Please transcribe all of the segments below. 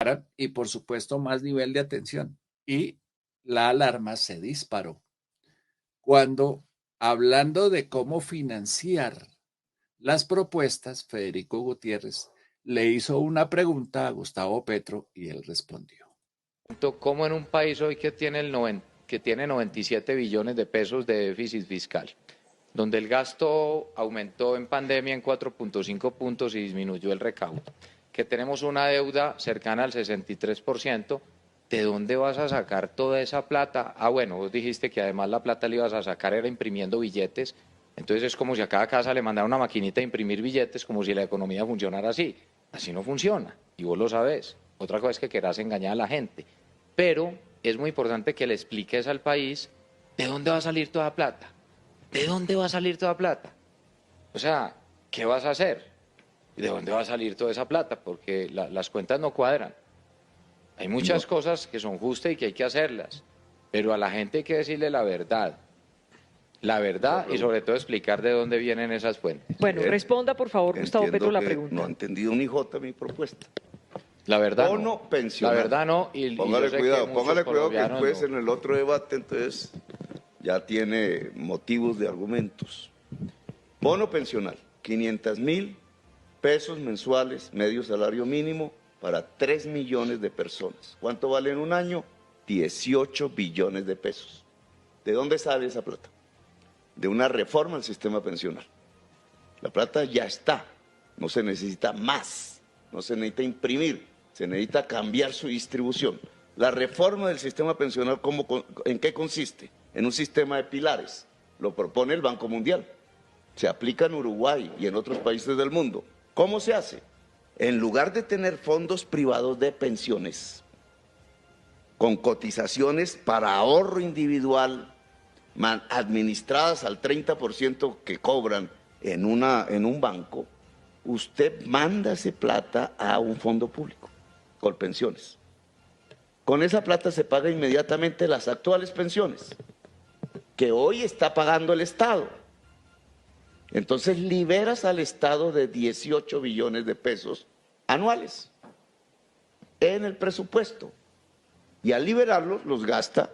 paran y por supuesto más nivel de atención. Y la alarma se disparó cuando, hablando de cómo financiar las propuestas, Federico Gutiérrez le hizo una pregunta a Gustavo Petro y él respondió. ¿Cómo en un país hoy que tiene 97 billones de pesos de déficit fiscal, donde el gasto aumentó en pandemia en 4.5 puntos y disminuyó el recaudo, que tenemos una deuda cercana al 63%, ¿de dónde vas a sacar toda esa plata? Ah, bueno, vos dijiste que además la plata le ibas a sacar era imprimiendo billetes, entonces es como si a cada casa le mandara una maquinita a imprimir billetes, como si la economía funcionara así. Así no funciona, y vos lo sabés. Otra cosa es que querás engañar a la gente, pero es muy importante que le expliques al país de dónde va a salir toda plata. ¿De dónde va a salir toda plata? O sea, ¿qué vas a hacer? ¿De dónde va a salir toda esa plata? Porque las cuentas no cuadran. Hay muchas cosas que son justas y que hay que hacerlas, pero a la gente hay que decirle la verdad y sobre todo explicar de dónde vienen esas fuentes. Bueno, responda por favor, Gustavo Petro, la pregunta. No ha entendido ni jota mi propuesta. La verdad Bono no. pensional. La verdad no. Póngale cuidado que después en el otro debate entonces ya tiene motivos de argumentos. Bono pensional, 500.000 pesos mensuales, medio salario mínimo para 3 millones de personas. ¿Cuánto vale en un año? 18 billones de pesos. ¿De dónde sale esa plata? De una reforma al sistema pensional. La plata ya está, no se necesita más, no se necesita imprimir, se necesita cambiar su distribución. La reforma del sistema pensional, ¿en qué consiste? En un sistema de pilares, lo propone el Banco Mundial, se aplica en Uruguay y en otros países del mundo. ¿Cómo se hace? En lugar de tener fondos privados de pensiones, con cotizaciones para ahorro individual, administradas al 30% que cobran en un banco, usted manda esa plata a un fondo público, Colpensiones. Con esa plata se paga inmediatamente las actuales pensiones, que hoy está pagando el Estado. Entonces liberas al Estado de 18 billones de pesos anuales en el presupuesto. Y al liberarlos los gasta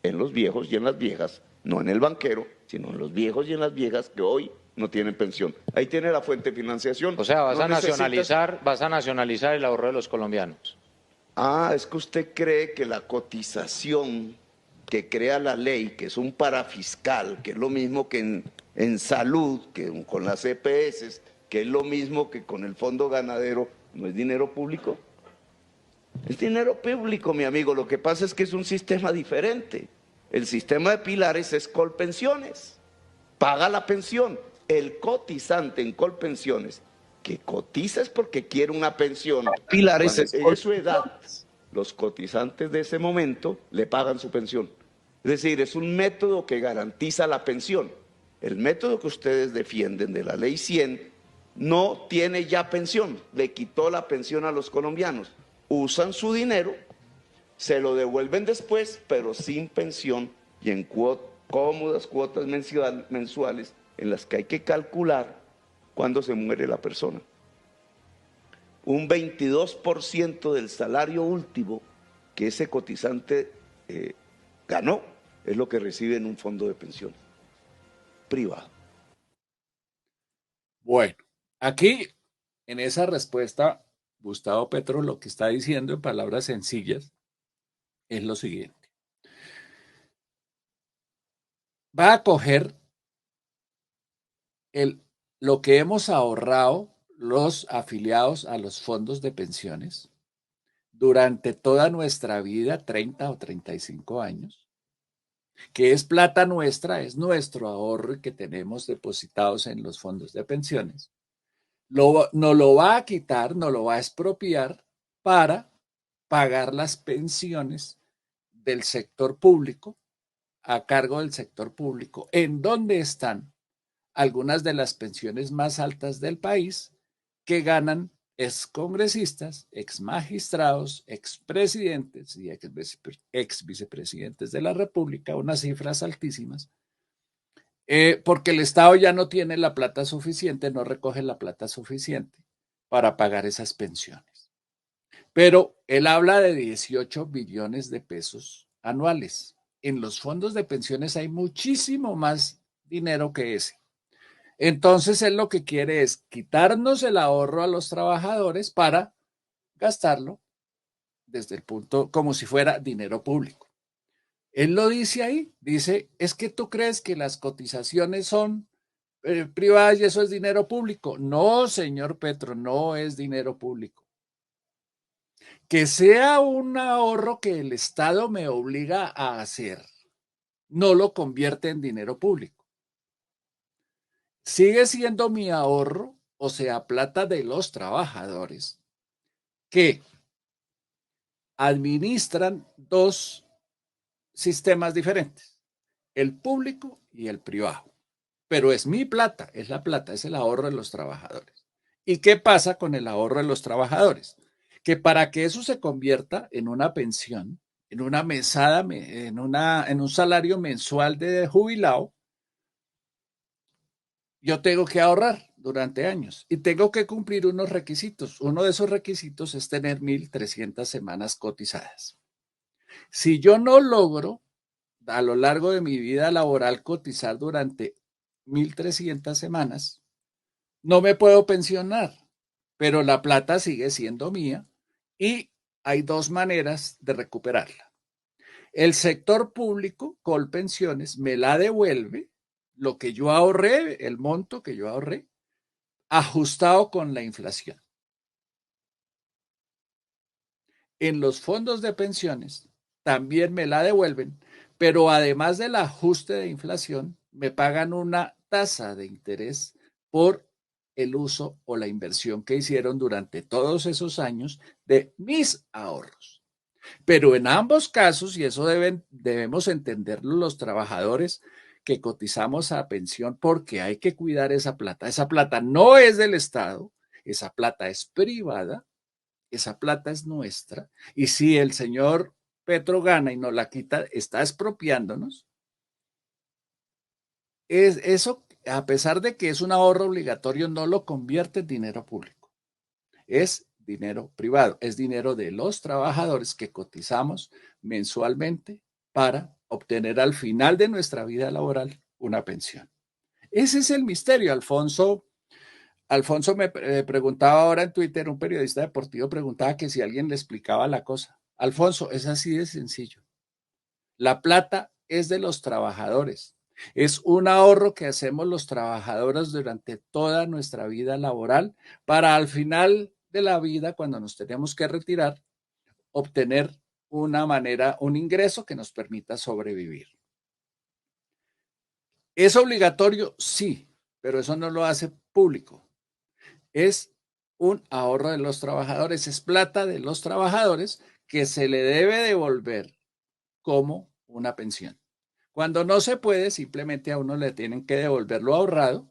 en los viejos y en las viejas, no en el banquero, sino en los viejos y en las viejas que hoy no tienen pensión. Ahí tiene la fuente de financiación. O sea, vas a nacionalizar el ahorro de los colombianos. Ah, es que usted cree que la cotización que crea la ley, que es un parafiscal, que es lo mismo que en salud, que con las EPS, que es lo mismo que con el fondo ganadero, ¿no es dinero público? Es dinero público, mi amigo. Lo que pasa es que es un sistema diferente. El sistema de pilares es Colpensiones. Paga la pensión. El cotizante en Colpensiones, que cotiza es porque quiere una pensión. Pilares es su edad. Los cotizantes de ese momento le pagan su pensión. Es decir, es un método que garantiza la pensión. El método que ustedes defienden de la Ley 100 no tiene ya pensión. Le quitó la pensión a los colombianos. Usan su dinero, se lo devuelven después, pero sin pensión y en cómodas cuotas mensuales en las que hay que calcular cuándo se muere la persona. Un 22% del salario último que ese cotizante ganó es lo que recibe en un fondo de pensiones privado. Bueno, aquí en esa respuesta, Gustavo Petro lo que está diciendo en palabras sencillas es lo siguiente. Va a coger lo que hemos ahorrado los afiliados a los fondos de pensiones durante toda nuestra vida, 30 o 35 años, que es plata nuestra, es nuestro ahorro que tenemos depositados en los fondos de pensiones. No lo va a quitar, no lo va a expropiar para pagar las pensiones del sector público, a cargo del sector público, en donde están algunas de las pensiones más altas del país que ganan excongresistas, exmagistrados, expresidentes y exvicepresidentes de la República, unas cifras altísimas, porque el Estado ya no tiene la plata suficiente, no recoge la plata suficiente para pagar esas pensiones. Pero él habla de 18 billones de pesos anuales. En los fondos de pensiones hay muchísimo más dinero que ese. Entonces él lo que quiere es quitarnos el ahorro a los trabajadores para gastarlo desde el punto como si fuera dinero público. Él lo dice ahí, dice, es que tú crees que las cotizaciones son privadas y eso es dinero público. No, señor Petro, no es dinero público. Que sea un ahorro que el Estado me obliga a hacer, no lo convierte en dinero público. Sigue siendo mi ahorro, o sea, plata de los trabajadores, que administran dos sistemas diferentes, el público y el privado. Pero es mi plata, es la plata, es el ahorro de los trabajadores. ¿Y qué pasa con el ahorro de los trabajadores? Que para que eso se convierta en una pensión, en una mesada, en un salario mensual de jubilado, yo tengo que ahorrar durante años y tengo que cumplir unos requisitos. Uno de esos requisitos es tener 1.300 semanas cotizadas. Si yo no logro a lo largo de mi vida laboral cotizar durante 1.300 semanas, no me puedo pensionar, pero la plata sigue siendo mía y hay dos maneras de recuperarla. El sector público, Colpensiones, me la devuelve, lo que yo ahorré, el monto que yo ahorré, ajustado con la inflación. En los fondos de pensiones también me la devuelven, pero además del ajuste de inflación, me pagan una tasa de interés por el uso o la inversión que hicieron durante todos esos años de mis ahorros. Pero en ambos casos, y eso debemos entenderlo los trabajadores que cotizamos a pensión, porque hay que cuidar esa plata. Esa plata no es del Estado, esa plata es privada, esa plata es nuestra. Y si el señor Petro gana y nos la quita, está expropiándonos. Eso, a pesar de que es un ahorro obligatorio, no lo convierte en dinero público. Es dinero privado, es dinero de los trabajadores que cotizamos mensualmente para obtener al final de nuestra vida laboral una pensión. Ese es el misterio. Alfonso me preguntaba ahora en Twitter, un periodista deportivo preguntaba que si alguien le explicaba la cosa. Alfonso, es así de sencillo. La plata es de los trabajadores. Es un ahorro que hacemos los trabajadores durante toda nuestra vida laboral para al final de la vida, cuando nos tenemos que retirar, obtener un ingreso que nos permita sobrevivir. ¿Es obligatorio? Sí, pero eso no lo hace público. Es un ahorro de los trabajadores, es plata de los trabajadores que se le debe devolver como una pensión. Cuando no se puede, simplemente a uno le tienen que devolver lo ahorrado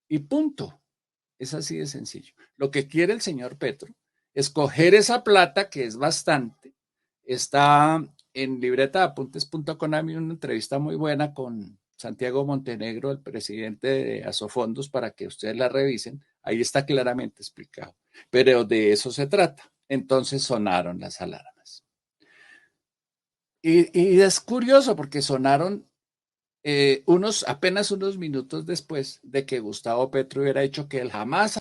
y punto. Es así de sencillo. Lo que quiere el señor Petro es coger esa plata, que es bastante. Está en libretaapuntes.com, hay una entrevista muy buena con Santiago Montenegro, el presidente de Asofondos, para que ustedes la revisen. Ahí está claramente explicado. Pero de eso se trata. Entonces sonaron las alarmas. Y es curioso porque sonaron apenas unos minutos después de que Gustavo Petro hubiera dicho que él jamás